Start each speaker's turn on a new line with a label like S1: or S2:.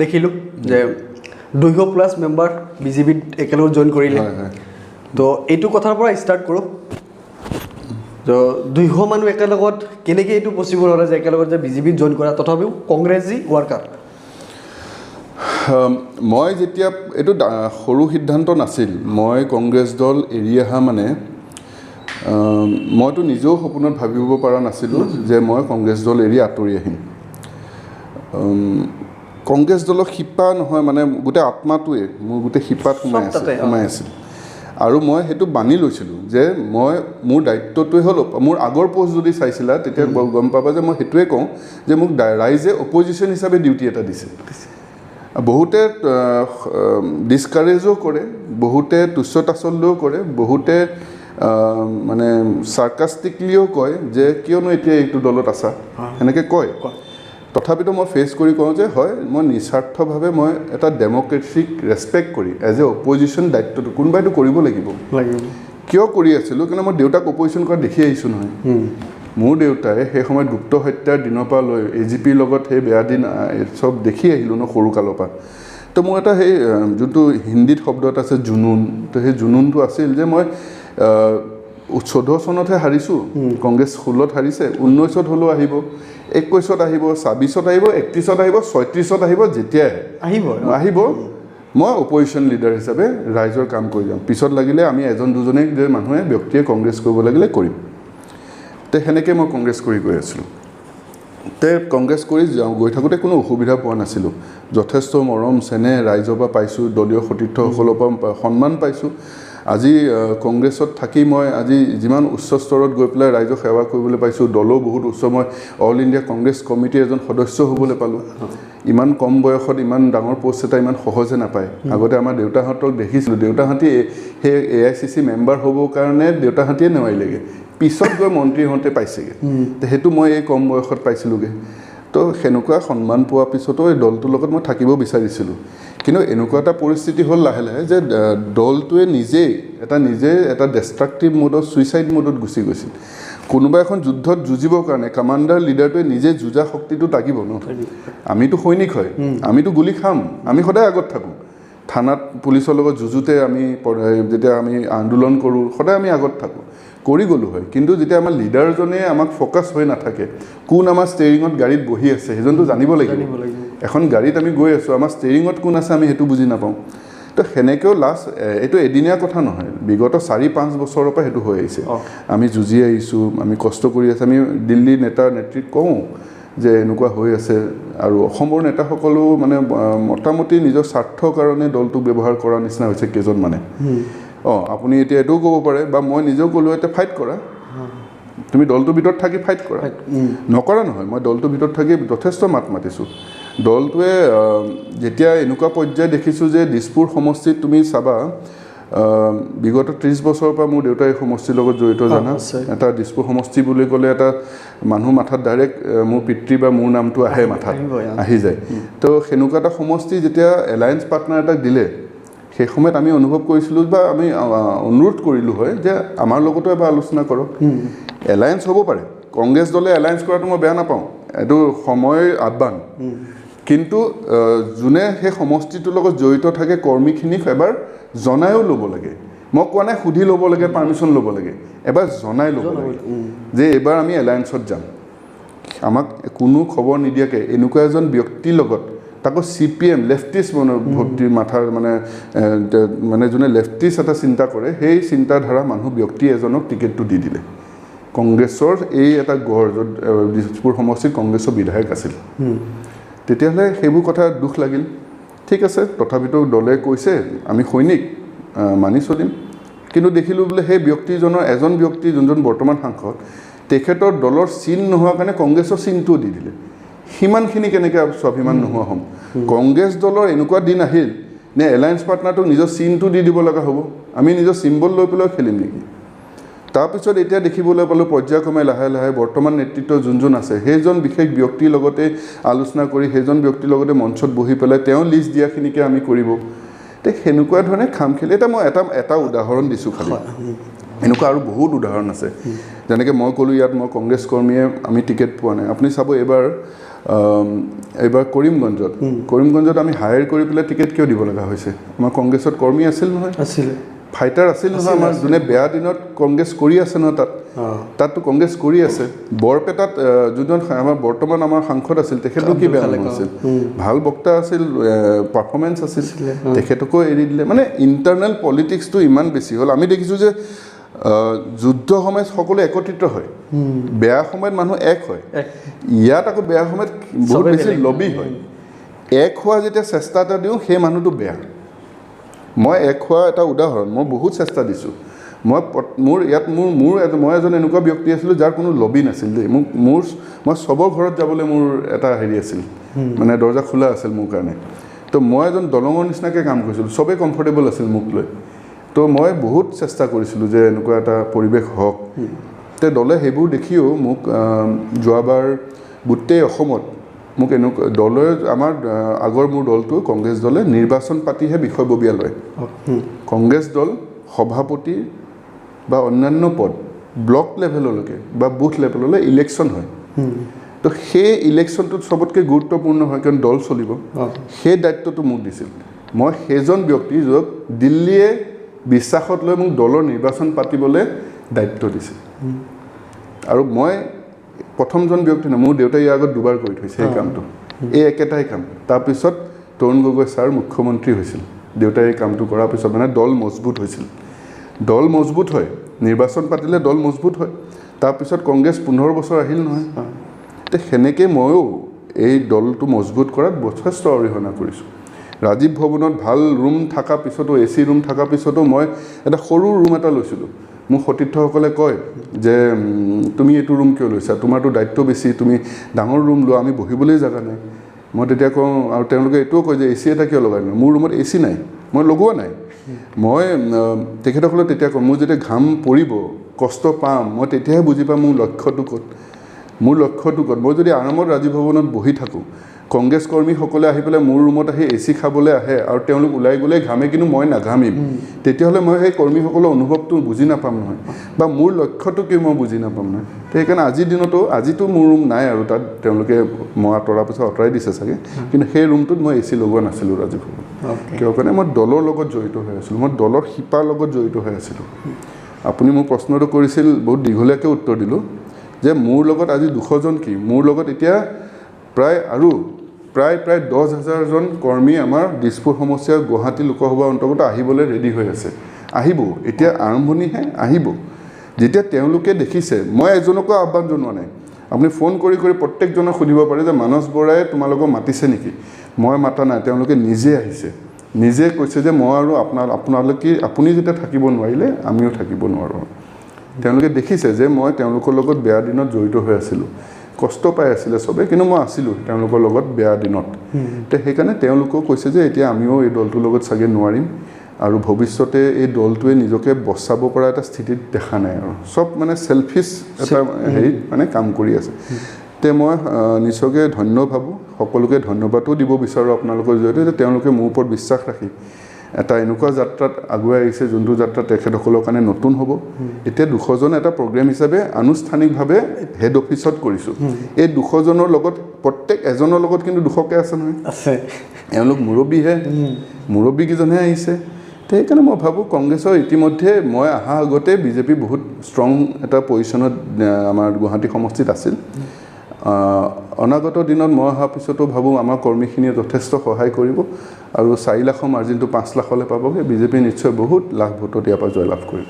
S1: দেখিলোঁ যে 200+ মেম্বাৰ বিজেপিত একেলগে জইন কৰিলে তো এইটো কথাৰ পৰা ষ্টাৰ্ট কৰোঁ তো 200 মানুহ একেলগত কেনেকৈ এইটো পচিবল হয় যে একেলগত যে বিজেপিত জইন কৰা তথাপিও কংগ্ৰেছী ৱাৰ্কাৰ
S2: মই যেতিয়া এইটো সৰু সিদ্ধান্ত নাছিল মই কংগ্ৰেছ দল এৰি অহা মানে মইতো নিজেও সপোনত ভাবিব পৰা নাছিলোঁ যে মই কংগ্ৰেছ দল এৰি আঁতৰি আহিম কংগ্ৰেছ দলৰ শিপা নহয় মানে গোটেই আত্মাটোৱে মোৰ গোটেই শিপাত সোমাই আছিল আৰু মই সেইটো বানি লৈছিলোঁ যে মই মোৰ দায়িত্বটোৱে হ'ল মোৰ আগৰ পোষ্ট যদি চাইছিলা তেতিয়া গম পাবা যে মই সেইটোৱে কওঁ যে মোক ৰাইজে অপজিশ্যন হিচাপে ডিউটি এটা দিছে বহুতে ডিছকাৰেজো কৰে বহুতে তুচ্ছ তাচ্ছল্যও কৰে বহুতে মানে সাৰ্কাষ্টিকলিও কয় যে কিয়নো এতিয়া এইটো দলত আছা এনেকৈ কয় তথাপিতো মই ফেচ কৰি কওঁ যে হয় মই নিস্বাৰ্থভাৱে মই এটা ডেম'ক্ৰেচিক ৰেচপেক্ট কৰি এজ এ অপজিশ্যন দায়িত্বটো কোনোবাইতো কৰিব লাগিব কিয় কৰি আছিলোঁ কিন্তু মই দেউতাক অপজিশ্যন কৰা দেখি আহিছোঁ নহয় মোৰ দেউতাই সেই সময়ত গুপ্ত হত্যাৰ দিনৰ পৰা লৈ AGPৰ লগত সেই বেয়া দিন চব দেখি আহিলোঁ ন সৰু কালৰ পৰা তো মোৰ এটা সেই যোনটো হিন্দীত শব্দ এটা আছে জুনুন তো সেই জুনুনটো আছিল যে মই 14 চনতহে হাৰিছোঁ কংগ্ৰেছ 16ত হাৰিছে 19ত হ'লেও আহিব 21ত আহিব 26ত আহিব 31ত আহিব 36ত আহিব যেতিয়াই আহিব মই অপজিশ্যন লিডাৰ হিচাপে ৰাইজৰ কাম কৰি যাম পিছত লাগিলে আমি এজন দুজনে যে মানুহে ব্যক্তিয়ে কংগ্ৰেছ কৰিব লাগিলে কৰিম তে সেনেকৈ মই কংগ্ৰেছ কৰি গৈ আছিলোঁ তে কংগ্ৰেছ কৰি গৈ থাকোঁতে কোনো অসুবিধা পোৱা নাছিলোঁ যথেষ্ট মৰম চেনেহ ৰাইজৰ পৰা পাইছোঁ দলীয় সতীৰ্থসকলৰ পৰা সন্মান পাইছোঁ আজি কংগ্ৰেছত থাকি মই আজি যিমান উচ্চ স্তৰত গৈ পেলাই ৰাইজক সেৱা কৰিবলৈ পাইছোঁ দলো বহুত উচ্চ মই অল ইণ্ডিয়া কংগ্ৰেছ কমিটিৰ এজন সদস্য হ'বলৈ পালোঁ ইমান কম বয়সত ইমান ডাঙৰ পোষ্ট এটা ইমান সহজে নাপায় আগতে আমাৰ দেউতাহঁতক দেখিছিলোঁ দেউতাহঁতে সেই AICC মেম্বাৰ হ'বৰ কাৰণে দেউতাহঁতেই নোৱাৰিলেগৈ পিছত গৈ মন্ত্ৰী হওঁতে পাইছেগৈ সেইটো মই এই কম বয়সত পাইছিলোঁগৈ তো সেনেকুৱা সন্মান পোৱাৰ পিছতো এই দলটোৰ লগত মই থাকিব বিচাৰিছিলোঁ কিন্তু এনেকুৱা এটা পৰিস্থিতি হ'ল লাহে লাহে যে দলটোৱে নিজে এটা ডেষ্ট্ৰাকটিভ মোডত ছুইচাইড মোডত গুচি গৈছিল কোনোবা এখন যুদ্ধত যুঁজিবৰ কাৰণে কমাণ্ডাৰ লিডাৰটোৱে নিজে যুঁজা শক্তিটো থাকিব ন আমিতো সৈনিক হয় আমিতো গুলি খাম আমি সদায় আগত থাকোঁ থানাত পুলিচৰ লগত যুঁজোতে আমি যেতিয়া আমি আন্দোলন কৰোঁ সদায় আমি আগত থাকোঁ কৰি গ'লোঁ হয় কিন্তু যেতিয়া আমাৰ লিডাৰজনে আমাক ফ'কাছ হৈ নাথাকে কোন আমাৰ ষ্টেৰিঙত গাড়ীত বহি আছে সেইজনটো জানিব লাগিব এখন গাড়ীত আমি গৈ আছোঁ আমাৰ ষ্টেৰিঙত কোন আছে আমি সেইটো বুজি নাপাওঁ তো সেনেকৈও লাষ্ট এইটো এদিনীয়া কথা নহয় বিগত 4-5 বছৰৰ পৰা সেইটো হৈ আহিছে আমি যুঁজি আহিছোঁ আমি কষ্ট কৰি আছোঁ আমি দিল্লী নেতা নেত্ৰীক কওঁ যে এনেকুৱা হৈ আছে আৰু অসমৰ নেতাসকলেও মানে মোটামুটি নিজৰ স্বাৰ্থৰ কাৰণে দলটোক ব্যৱহাৰ কৰাৰ নিচিনা হৈছে কেইজনমানে আপুনি এতিয়া এইটোও ক'ব পাৰে বা মই নিজেও ক'লোঁ এতিয়া ফাইট কৰা তুমি দলটোৰ ভিতৰত থাকি ফাইট কৰা নকৰা নহয় মই দলটোৰ ভিতৰত থাকি যথেষ্ট মাত মাতিছোঁ দলটোৱে যেতিয়া এনেকুৱা পৰ্যায় দেখিছোঁ যে দিছপুৰ সমষ্টিত তুমি চাবা বিগত 30 বছৰৰ পৰা মোৰ দেউতাই এই সমষ্টিৰ লগত জড়িত জানা এটা দিছপুৰ সমষ্টি বুলি ক'লে এটা মানুহ মাথাত ডাইৰেক্ট মোৰ পিতৃ বা মোৰ নামটো আহে মাথাত আহি যায় তো সেনেকুৱা এটা সমষ্টি যেতিয়া এলায়েন্স পাৰ্টনাৰ এটাক দিলে সেই সময়ত আমি অনুভৱ কৰিছিলোঁ বা আমি অনুৰোধ কৰিলোঁ হয় যে আমাৰ লগতো এবাৰ আলোচনা কৰক এলায়েন্স হ'ব পাৰে কংগ্ৰেছ দলে এলায়েন্স কৰাটো মই বেয়া নাপাওঁ এইটো সময়ৰ আহ্বান কিন্তু যোনে সেই সমষ্টিটোৰ লগত জড়িত থাকে কৰ্মীখিনিক এবাৰ জনায়ো ল'ব লাগে মই কোৱা নাই সুধি ল'ব লাগে পাৰ্মিশ্যন ল'ব লাগে এবাৰ জনাই ল'ব লাগে যে এইবাৰ আমি এলায়েন্সত যাম আমাক কোনো খবৰ নিদিয়াকৈ এনেকুৱা এজন ব্যক্তিৰ লগত তাকো CPM লেফটিষ্ট ভৰ্তি মাথাৰ মানে যোনে লেফটিষ্ট এটা চিন্তা কৰে সেই চিন্তাধাৰা মানুহ ব্যক্তি এজনক টিকেটটো দি দিলে কংগ্ৰেছৰ এই এটা গড় য'ত দিছপুৰ সমষ্টিত কংগ্ৰেছৰ বিধায়ক আছিল তেতিয়াহ'লে সেইবোৰ কথা দুখ লাগিল ঠিক আছে তথাপিতো দলে কৈছে আমি সৈনিক মানি চলিম কিন্তু দেখিলোঁ বোলে সেই ব্যক্তিজনৰ এজন ব্যক্তি যোনজন বৰ্তমান সাংসদ তেখেতৰ দলৰ চিন নোহোৱাৰ কাৰণে কংগ্ৰেছৰ চিনটোও দি দিলে সিমানখিনি কেনেকৈ স্বাভিমান নোহোৱা হ'ম কংগ্ৰেছ দলৰ এনেকুৱা দিন আহিল নে এলায়েন্স পাৰ্টনাৰটোক নিজৰ চিনটো দি দিব লগা হ'ব আমি নিজৰ চিম্বল লৈ পেলাই খেলিম নেকি তাৰপিছত এতিয়া দেখিবলৈ পালোঁ পৰ্যায়ক্ৰমে লাহে লাহে বৰ্তমান নেতৃত্ব যোনজন আছে সেইজন বিশেষ ব্যক্তিৰ লগতে আলোচনা কৰি সেইজন ব্যক্তিৰ লগতে মঞ্চত বহি পেলাই তেওঁ লিষ্ট দিয়াখিনিকে আমি কৰিব তে সেনেকুৱা ধৰণে খাম খেলি এটা মই এটা উদাহৰণ দিছোঁ খালি এনেকুৱা আৰু বহুত উদাহৰণ আছে যেনেকৈ মই ক'লোঁ ইয়াত মই কংগ্ৰেছ কৰ্মীয়ে আমি টিকেট পোৱা নাই আপুনি চাব এইবাৰ এইবাৰ কৰিমগঞ্জত আমি হায়াৰ কৰি পেলাই টিকেট কিয় দিব লগা হৈছে আমাৰ কংগ্ৰেছত কৰ্মী আছিল নহয়
S1: আছিলে
S2: ফাইটাৰ আছিল নহয় আমাৰ যোনে বেয়া দিনত কংগ্ৰেছ কৰি আছে নহয় তাততো কংগ্ৰেছ কৰি আছে বৰপেটাত যোনজন আমাৰ বৰ্তমান আমাৰ সাংসদ আছিল তেখেতক কি বেয়া মানুহ আছিল ভাল বক্তা আছিল পাৰফৰ্মেঞ্চ আছিল তেখেতকো এৰি দিলে মানে ইণ্টাৰনেল পলিটিক্সটো ইমান বেছি হ'ল আমি দেখিছোঁ যে যুদ্ধ সময়ত সকলো একত্ৰিত হয় বেয়া সময়ত মানুহ এক হয় ইয়াত আকৌ বেয়া সময়ত বহুত বেছি লবি হয় এক হোৱা যেতিয়া চেষ্টা এটা দিওঁ সেই মানুহটো বেয়া মই এক হোৱা এটা উদাহৰণ মই বহুত চেষ্টা দিছোঁ মই এজন এনেকুৱা ব্যক্তি আছিলোঁ যাৰ কোনো লবি নাছিল দেই মই চবৰ ঘৰত যাবলৈ মোৰ এটা হেৰি আছিল মানে দৰ্জা খোলা আছিল মোৰ কাৰণে তো মই এজন দলঙৰ নিচিনাকৈ কাম কৰিছিলোঁ চবেই কমফৰ্টেবল আছিল মোক লৈ তো মই বহুত চেষ্টা কৰিছিলোঁ যে এনেকুৱা এটা পৰিৱেশ হওক তে দলে সেইবোৰ দেখিও মোক যোৱাবাৰ গোটেই অসমত মোক এনেকুৱা দলৰ আমাৰ আগৰ মোৰ দলটো কংগ্ৰেছ দলে নিৰ্বাচন পাতিহে বিষয়ববীয়া লয় কংগ্ৰেছ দল সভাপতি বা অন্যান্য পদ ব্লক লেভেললৈকে বা বুথ লেভেললৈ ইলেকশ্যন হয় তো সেই ইলেকশ্যনটোত চবতকৈ গুৰুত্বপূৰ্ণ হয় কাৰণ দল চলিব সেই দায়িত্বটো মোক দিছিল মই সেইজন ব্যক্তি য'ত দিল্লীয়ে বিশ্বাসত লৈ মোক দলৰ নিৰ্বাচন পাতিবলৈ দায়িত্ব দিছিল আৰু মই প্ৰথমজন ব্যক্তি নহয় মোৰ দেউতাই ইয়াৰ আগত দুবাৰ কৰি থৈছে এই কামটো এই একেটাই কাম তাৰপিছত তৰুণ গগৈ ছাৰ মুখ্যমন্ত্ৰী হৈছিল দেউতাই এই কামটো কৰাৰ পিছত মানে দল মজবুত হৈছিল দল মজবুত হয় নিৰ্বাচন পাতিলে দল মজবুত হয় তাৰপিছত কংগ্ৰেছ 15 বছৰ আহিল নহয় তে সেনেকৈ ময়ো এই দলটো মজবুত কৰাত যথেষ্ট অৰিহণা কৰিছোঁ ৰাজীৱ ভৱনত ভাল ৰুম থকা পিছতো এচি ৰুম থকা পিছতো মই এটা সৰু ৰুম এটা লৈছিলোঁ মোক সতীৰ্থসকলে কয় যে তুমি এইটো ৰুম কিয় লৈছা তোমাৰতো দায়িত্ব বেছি তুমি ডাঙৰ ৰুম লোৱা আমি বহিবলৈ জেগা নাই মই তেতিয়া কওঁ আৰু তেওঁলোকে এইটোও কয় যে এচি এটা কিয় লগাই নাই মোৰ ৰুমত এচি নাই মই লগোৱা নাই মই তেখেতসকলে তেতিয়া কওঁ মোৰ যেতিয়া ঘাম পৰিব কষ্ট পাম মই তেতিয়াহে বুজি পাম মোৰ লক্ষ্যটো ক'ত মই যদি আৰামত ৰাজীৱ ভৱনত বহি থাকোঁ কংগ্ৰেছ কৰ্মীসকলে আহি পেলাই মোৰ ৰুমত আহি এচি খাবলৈ আহে আৰু তেওঁলোক ওলাই গ'লে ঘামে কিন্তু মই নাঘামিম তেতিয়াহ'লে মই সেই কৰ্মীসকলৰ অনুভৱটো বুজি নাপাম নহয় বা মোৰ লক্ষ্যটো কি মই বুজি নাপাম নহয় সেইকাৰণে আজিৰ দিনতো আজিতো মোৰ ৰুম নাই আৰু তাত তেওঁলোকে মই আঁতৰাৰ পিছত আঁতৰাই দিছে চাগে কিন্তু সেই ৰুমটোত মই এচি লগোৱা নাছিলোঁ ৰাজীৱ ভৱন কিয় কাৰণে মই দলৰ লগত জড়িত হৈ আছিলোঁ মই দলৰ শিপাৰ লগত জড়িত হৈ আছিলোঁ আপুনি মোক প্ৰশ্নটো কৰিছিল বহুত দীঘলীয়াকৈ উত্তৰ দিলোঁ যে মোৰ লগত আজি 200জন কি মোৰ লগত এতিয়া প্ৰায় 10,000জন কৰ্মী আমাৰ দিছপুৰ সমষ্টিৰ গুৱাহাটী লোকসভা অন্তৰ্গত আহিবলৈ ৰেডি হৈ আছে আহিব এতিয়া আৰম্ভণিহে আহিব যেতিয়া তেওঁলোকে দেখিছে মই এজনকো আহ্বান জনোৱা নাই আপুনি ফোন কৰি প্ৰত্যেকজনক সুধিব পাৰে যে মানস বৰাই তোমালোকক মাতিছে নেকি মই মাতা নাই তেওঁলোকে নিজে আহিছে নিজে কৈছে যে মই আৰু আপোনালোকে আপুনি যেতিয়া থাকিব নোৱাৰিলে আমিও থাকিব নোৱাৰোঁ তেওঁলোকে দেখিছে যে মই তেওঁলোকৰ লগত বেয়া দিনত জড়িত হৈ আছিলোঁ কষ্ট পাই আছিলে চবে কিন্তু মই আছিলোঁ তেওঁলোকৰ লগত বেয়া দিনত তে সেইকাৰণে তেওঁলোকেও কৈছে যে এতিয়া আমিও এই দলটোৰ লগত চাগে নোৱাৰিম আৰু ভৱিষ্যতে এই দলটোৱে নিজকে বচাব পৰা এটা স্থিতিত দেখা নাই আৰু সব মানে সেলফিশ এটা হেৰিত মানে কাম কৰি আছে তে মই নিশ্চয়কৈ ধন্য ভাবোঁ সকলোকে ধন্যবাদো দিব বিচাৰোঁ আপোনালোকৰ জৰিয়তে যে তেওঁলোকে মোৰ ওপৰত বিশ্বাস ৰাখি এটা এনেকুৱা যাত্ৰাত আগুৱাই আহিছে যোনটো যাত্ৰা তেখেতসকলৰ কাৰণে নতুন হ'ব এতিয়া 200জন এটা প্ৰগ্ৰেম হিচাপে আনুষ্ঠানিকভাৱে হেড অফিচত কৰিছোঁ এই 200জনৰ লগত প্ৰত্যেক এজনৰ লগত কিন্তু 200কে আছে নহয়
S1: আছে
S2: এওঁলোক মুৰব্বীকেইজনহে আহিছে সেইকাৰণে মই ভাবোঁ কংগ্ৰেছৰ ইতিমধ্যে মই অহা আগতে বিজেপি বহুত ষ্ট্ৰং এটা পজিশ্যনত আমাৰ গুৱাহাটী সমষ্টিত আছিল অনাগত দিনত মই অহাৰ পিছতো ভাবোঁ আমাৰ কৰ্মীখিনিয়ে যথেষ্ট সহায় কৰিব আৰু 4 লাখৰ মাৰ্জিনটো 5 লাখলৈ পাবগৈ বিজেপি নিশ্চয় বহুত লাখ ভোটত ইয়াৰ পৰা জয়লাভ কৰিব